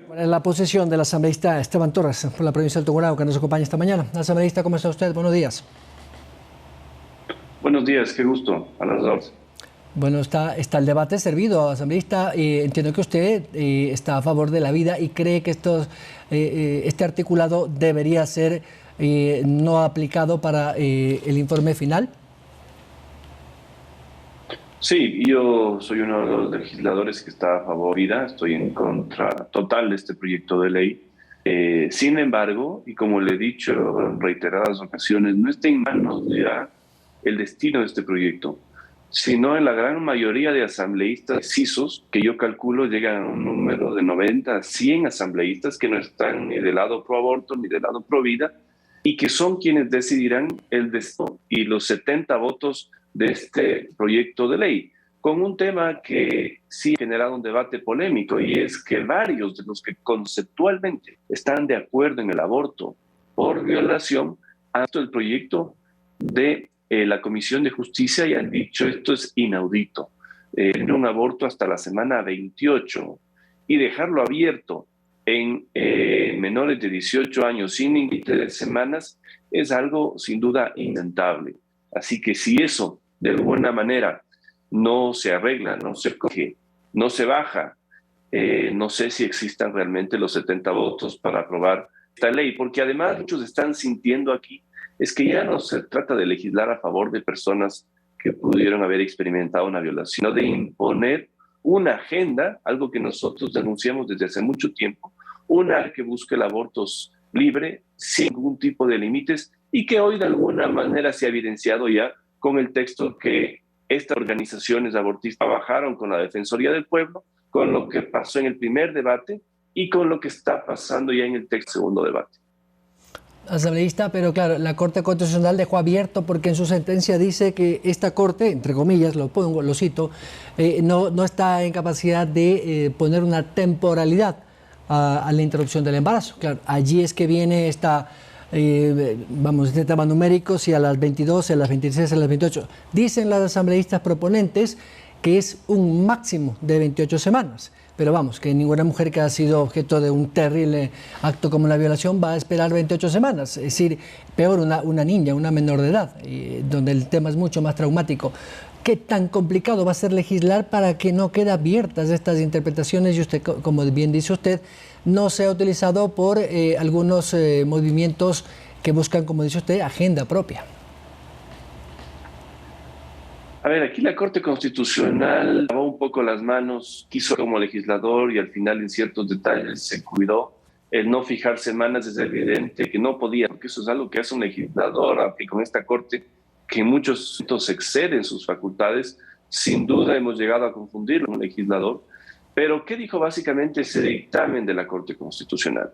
¿Cuál es la posición del asambleísta Esteban Torres por la provincia del Tungurahua, que nos acompaña esta mañana? Asambleísta, ¿cómo está usted? Buenos días. Buenos días, qué gusto. A las dos. Bueno, está el debate servido, asambleísta. Entiendo que usted está a favor de la vida y cree que este articulado debería ser no aplicado para el informe final. Sí, yo soy uno de los legisladores que está a favor de la vida. Estoy en contra total de este proyecto de ley. Sin embargo, y como le he dicho en reiteradas ocasiones, no está en manos ya el destino de este proyecto, sino en la gran mayoría de asambleístas decisos, que yo calculo llegan a un número de 90 a 100 asambleístas que no están ni del lado pro aborto ni del lado pro vida, y que son quienes decidirán el destino y los 70 votos de este proyecto de ley, con un tema que sí ha generado un debate polémico, y es que varios de los que conceptualmente están de acuerdo en el aborto por violación han visto el proyecto de la Comisión de Justicia y han dicho esto es inaudito. Un aborto hasta la semana 28 y dejarlo abierto en menores de 18 años sin límite de semanas es algo sin duda inaceptable. Así que si eso de alguna manera no se arregla, no se coge, no se baja, no sé si existan realmente los 70 votos para aprobar esta ley, porque además muchos están sintiendo aquí es que ya no se trata de legislar a favor de personas que pudieron haber experimentado una violación, sino de imponer una agenda, algo que nosotros denunciamos desde hace mucho tiempo, una que busque el aborto libre, sin ningún tipo de límites, y que hoy de alguna manera se ha evidenciado ya con el texto que estas organizaciones abortistas trabajaron con la Defensoría del Pueblo, con lo que pasó en el primer debate y con lo que está pasando ya en el segundo debate. Asambleísta, pero claro, la Corte Constitucional dejó abierto porque en su sentencia dice que esta Corte, entre comillas, lo cito, no está en capacidad de poner una temporalidad a la interrupción del embarazo. Claro, allí es que viene este tema numérico, si a las 22, a las 26, a las 28. Dicen las asambleístas proponentes que es un máximo de 28 semanas. Pero vamos, que ninguna mujer que ha sido objeto de un terrible acto como la violación va a esperar 28 semanas. Es decir, peor una niña, una menor de edad, donde el tema es mucho más traumático. ¿Qué tan complicado va a ser legislar para que no queden abiertas estas interpretaciones y usted, como bien dice usted, no sea utilizado por algunos movimientos que buscan, como dice usted, agenda propia? A ver, aquí la Corte Constitucional lavó un poco las manos, quiso como legislador y al final en ciertos detalles se cuidó. El no fijar semanas es evidente que no podía, porque eso es algo que hace un legislador, y con esta Corte que en muchos puntos exceden sus facultades, sin duda hemos llegado a confundirlo con un legislador. Pero ¿qué dijo básicamente ese dictamen de la Corte Constitucional?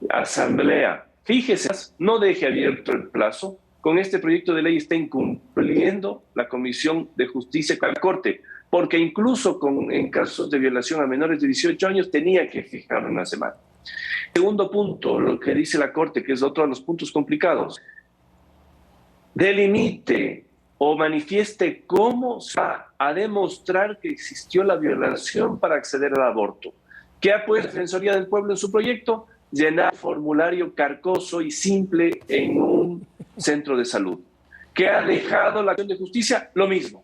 Asamblea, fíjese, no deje abierto el plazo. Con este proyecto de ley está incumpliendo la Comisión de Justicia con la Corte, porque incluso en casos de violación a menores de 18 años tenía que fijar una semana. Segundo punto, lo que dice la Corte, que es otro de los puntos complicados, delimite o manifieste cómo se va a demostrar que existió la violación para acceder al aborto. ¿Qué ha puesto la Defensoría del Pueblo en su proyecto? Llenar un formulario carcoso y simple en un centro de salud. ¿Qué ha dejado la acción de justicia? Lo mismo.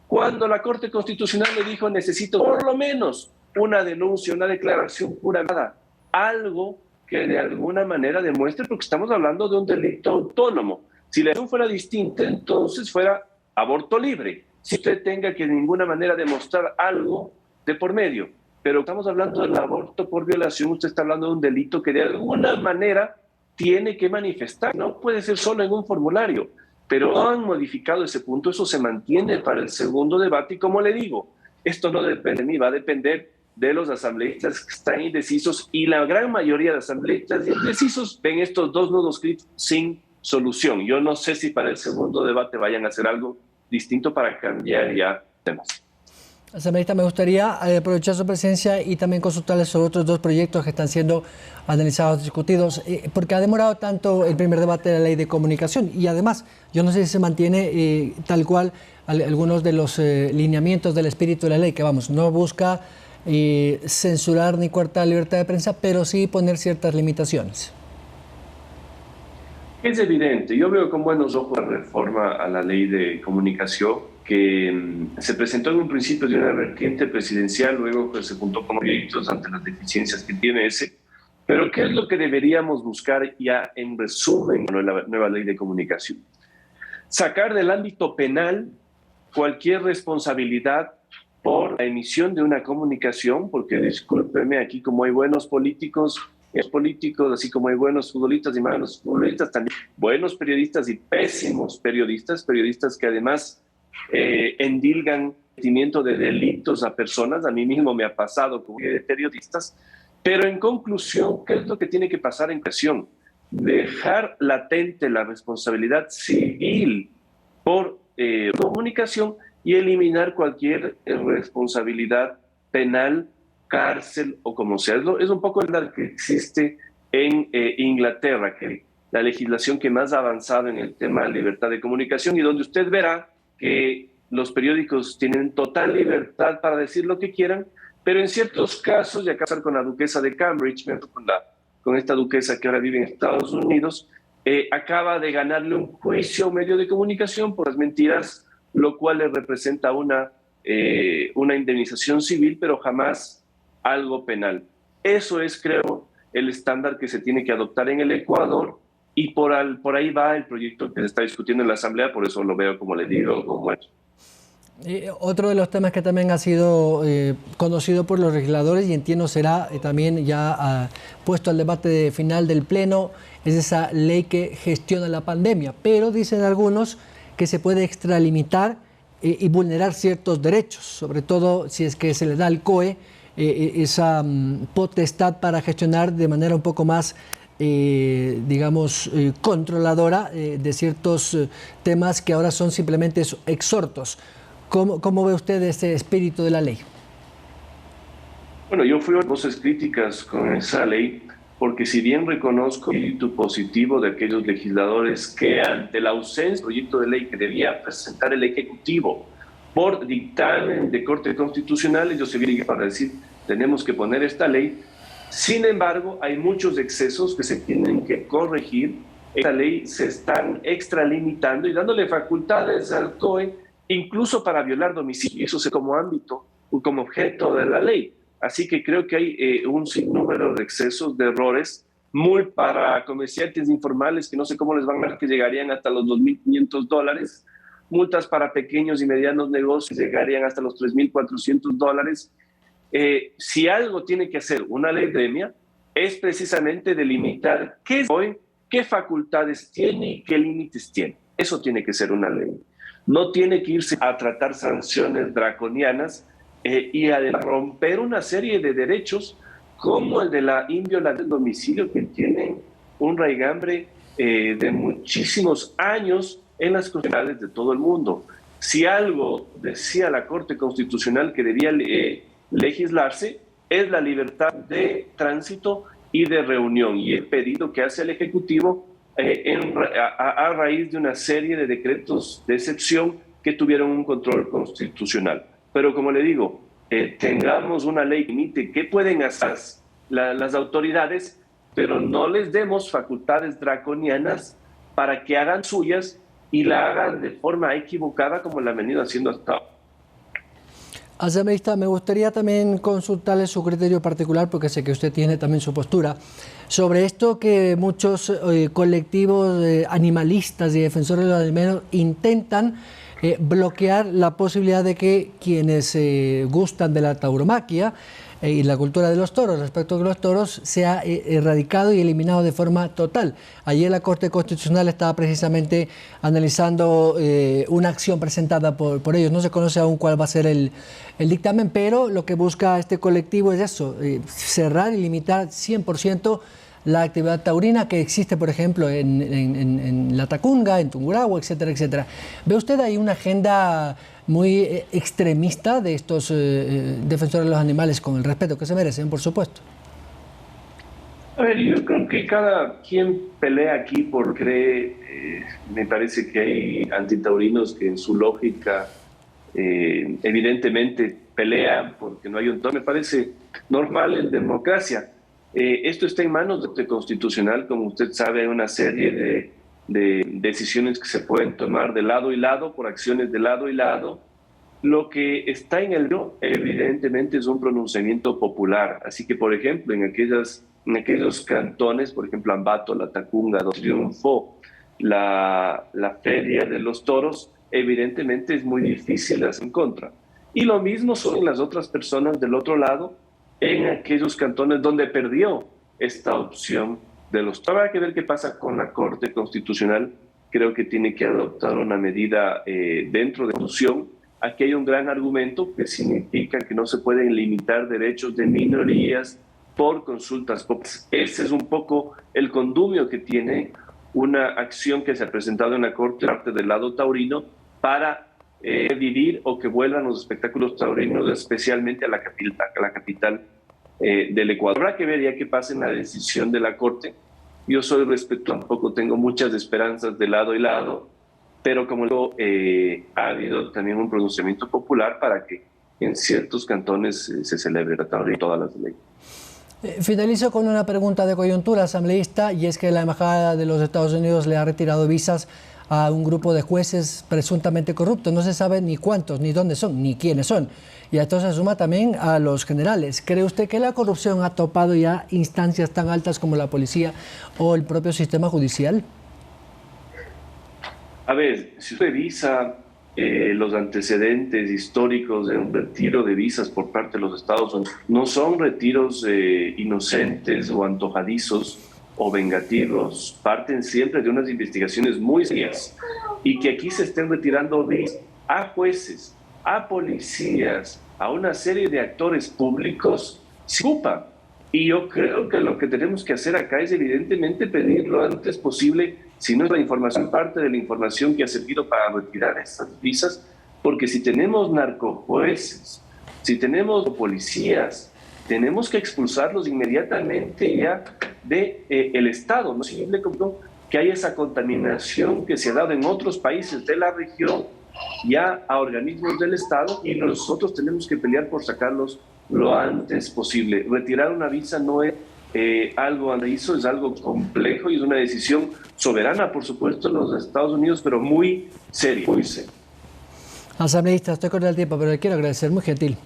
Cuando la Corte Constitucional le dijo necesito por lo menos una denuncia, una declaración jurada, algo que de alguna manera demuestre, porque estamos hablando de un delito autónomo. Si la acción fuera distinta, entonces fuera aborto libre. Si usted tenga que de ninguna manera demostrar algo de por medio, pero estamos hablando del aborto por violación, usted está hablando de un delito que de alguna manera tiene que manifestar, no puede ser solo en un formulario, pero no han modificado ese punto, eso se mantiene para el segundo debate y como le digo, esto no depende de mí, va a depender de los asambleístas que están indecisos y la gran mayoría de asambleístas indecisos ven estos dos nudos críticos sin solución. Yo no sé si para el segundo debate vayan a hacer algo distinto para cambiar ya temas. Asambleísta, me gustaría aprovechar su presencia y también consultarles sobre otros dos proyectos que están siendo analizados, discutidos, porque ha demorado tanto el primer debate de la ley de comunicación y además, yo no sé si se mantiene tal cual algunos de los lineamientos del espíritu de la ley, que vamos, no busca censurar ni coartar la libertad de prensa, pero sí poner ciertas limitaciones. Es evidente, yo veo con buenos ojos la reforma a la ley de comunicación que se presentó en un principio de una vertiente presidencial, luego pues, se juntó con proyectos ante las deficiencias que tiene ese. Pero ¿qué es lo que deberíamos buscar ya en resumen con la nueva ley de comunicación? Sacar del ámbito penal cualquier responsabilidad por la emisión de una comunicación, porque discúlpeme, aquí como hay buenos políticos, así como hay buenos futbolistas y malos futbolistas, también buenos periodistas y pésimos periodistas que además endilgan cometimiento de delitos a personas. A mí mismo me ha pasado con periodistas. Pero en conclusión, ¿qué es lo que tiene que pasar en creación? Dejar latente la responsabilidad civil por comunicación y eliminar cualquier responsabilidad penal, cárcel o como sea. Es un poco la que existe en Inglaterra, que la legislación que más ha avanzado en el tema de libertad de comunicación y donde usted verá que los periódicos tienen total libertad para decir lo que quieran, pero en ciertos casos, y acá con la duquesa de Cambridge, con esta duquesa que ahora vive en Estados Unidos, acaba de ganarle un juicio a un medio de comunicación por las mentiras, lo cual le representa una indemnización civil, pero jamás algo penal. Eso es, creo, el estándar que se tiene que adoptar en el Ecuador y por ahí va el proyecto que se está discutiendo en la Asamblea, por eso lo veo, como le digo, como eso. Otro de los temas que también ha sido conocido por los legisladores y entiendo será también ya puesto al debate final del Pleno es esa ley que gestiona la pandemia, pero dicen algunos que se puede extralimitar y vulnerar ciertos derechos, sobre todo si es que se le da al COE esa potestad para gestionar de manera un poco más digamos, controladora de ciertos temas que ahora son simplemente exhortos. ¿Cómo ve usted este espíritu de la ley? Bueno, yo fui a voces críticas con esa ley, porque si bien reconozco el espíritu positivo de aquellos legisladores que ante la ausencia del proyecto de ley que debía presentar el Ejecutivo por dictamen de Corte Constitucional, ellos se vienen para decir, tenemos que poner esta ley. Sin embargo, hay muchos excesos que se tienen que corregir. Esta ley se están extralimitando y dándole facultades al COE incluso para violar domicilio, eso es como ámbito, como objeto de la ley. Así que creo que hay un sinnúmero de excesos, de errores, muy para comerciantes informales que no sé cómo les van a dar, que llegarían hasta los $2.500, multas para pequeños y medianos negocios que llegarían hasta los $3.400. Si algo tiene que hacer una ley gremia es precisamente delimitar qué facultades tiene y qué límites tiene. Eso tiene que ser una ley. No tiene que irse a tratar sanciones draconianas y a romper una serie de derechos como el de la inviolabilidad del domicilio, que tiene un raigambre de muchísimos años en las constitucionales de todo el mundo. Si algo decía la Corte Constitucional que debía legislarse, es la libertad de tránsito y de reunión, y el pedido que hace el Ejecutivo a raíz de una serie de decretos de excepción que tuvieron un control constitucional. Pero como le digo, tengamos una ley que limite qué pueden hacer las autoridades, pero no les demos facultades draconianas para que hagan suyas y la hagan de forma equivocada como la han venido haciendo hasta ahora. Asambleísta, me gustaría también consultarle su criterio particular, porque sé que usted tiene también su postura, sobre esto que muchos colectivos animalistas y defensores de los animales intentan bloquear la posibilidad de que quienes gustan de la tauromaquia y la cultura de los toros, respecto a los toros, sea erradicado y eliminado de forma total. Ayer la Corte Constitucional estaba precisamente analizando una acción presentada por ellos. No se conoce aún cuál va a ser el dictamen, pero lo que busca este colectivo es eso, cerrar y limitar 100% la actividad taurina que existe, por ejemplo, en La Tacunga, en Tungurahua, etcétera, etcétera. ¿Ve usted ahí una agenda muy extremista de estos defensores de los animales, con el respeto que se merecen, por supuesto? A ver, yo creo que cada quien pelea aquí porque me parece que hay antitaurinos que en su lógica evidentemente pelean porque no hay un tono. Me parece normal en democracia. Esto está en manos del Constitucional. Como usted sabe, hay una serie de decisiones que se pueden tomar de lado y lado, por acciones de lado y lado. Lo que está en el no, evidentemente, es un pronunciamiento popular. Así que, por ejemplo, en aquellos cantones, por ejemplo, Ambato, Latacunga, donde triunfó la Feria de los Toros, evidentemente es muy difícil hacer en contra. Y lo mismo son las otras personas del otro lado, en aquellos cantones donde perdió esta opción de los toros. Habrá que ver qué pasa con la Corte Constitucional. Creo que tiene que adoptar una medida dentro de la Constitución. Aquí hay un gran argumento que significa que no se pueden limitar derechos de minorías por consultas populares. Ese es un poco el condumio que tiene una acción que se ha presentado en la Corte parte del lado taurino para dividir o que vuelvan los espectáculos taurinos, especialmente a la capital del Ecuador. Habrá que ver ya qué pasa en la decisión de la Corte. Yo soy respetuoso, tampoco tengo muchas esperanzas de lado y lado, pero como digo, ha habido también un pronunciamiento popular para que en ciertos cantones se celebre la taurina y todas las leyes. Finalizo con una pregunta de coyuntura, asambleísta, y es que la Embajada de los Estados Unidos le ha retirado visas a un grupo de jueces presuntamente corruptos. No se sabe ni cuántos, ni dónde son, ni quiénes son. Y esto se suma también a los generales. ¿Cree usted que la corrupción ha topado ya instancias tan altas como la policía o el propio sistema judicial? A ver, si usted revisa los antecedentes históricos de un retiro de visas por parte de los Estados Unidos, no son retiros inocentes o antojadizos o vengativos, parten siempre de unas investigaciones muy serias, y que aquí se estén retirando visas a jueces, a policías, a una serie de actores públicos, se ocupa. Y yo creo que lo que tenemos que hacer acá es evidentemente pedir lo antes posible, si no es la información, parte de la información que ha servido para retirar estas visas, porque si tenemos narcojueces, si tenemos policías, tenemos que expulsarlos inmediatamente ya del Estado. No es posible que haya esa contaminación que se ha dado en otros países de la región ya a organismos del Estado, y nosotros tenemos que pelear por sacarlos lo antes posible. Retirar una visa no es algo analizo, es algo complejo y es una decisión soberana, por supuesto, de los Estados Unidos, pero muy seria, muy seria. Asambleísta, estoy con el tiempo, pero le quiero agradecer, muy gentil.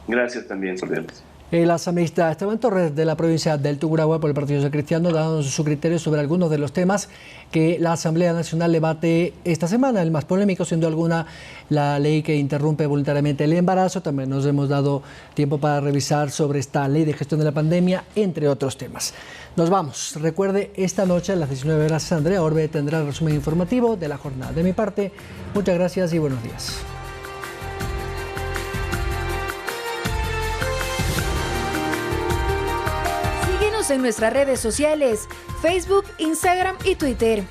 Gracias también, Soledad. El asambleísta Esteban Torres, de la provincia del Tungurahua por el Partido Social Cristiano, dando su criterio sobre algunos de los temas que la Asamblea Nacional debate esta semana. El más polémico, siendo alguna, la ley que interrumpe voluntariamente el embarazo. También nos hemos dado tiempo para revisar sobre esta ley de gestión de la pandemia, entre otros temas. Nos vamos. Recuerde, esta noche a las 19 horas, Andrea Orbe tendrá el resumen informativo de la jornada. De mi parte, muchas gracias y buenos días. En nuestras redes sociales, Facebook, Instagram y Twitter.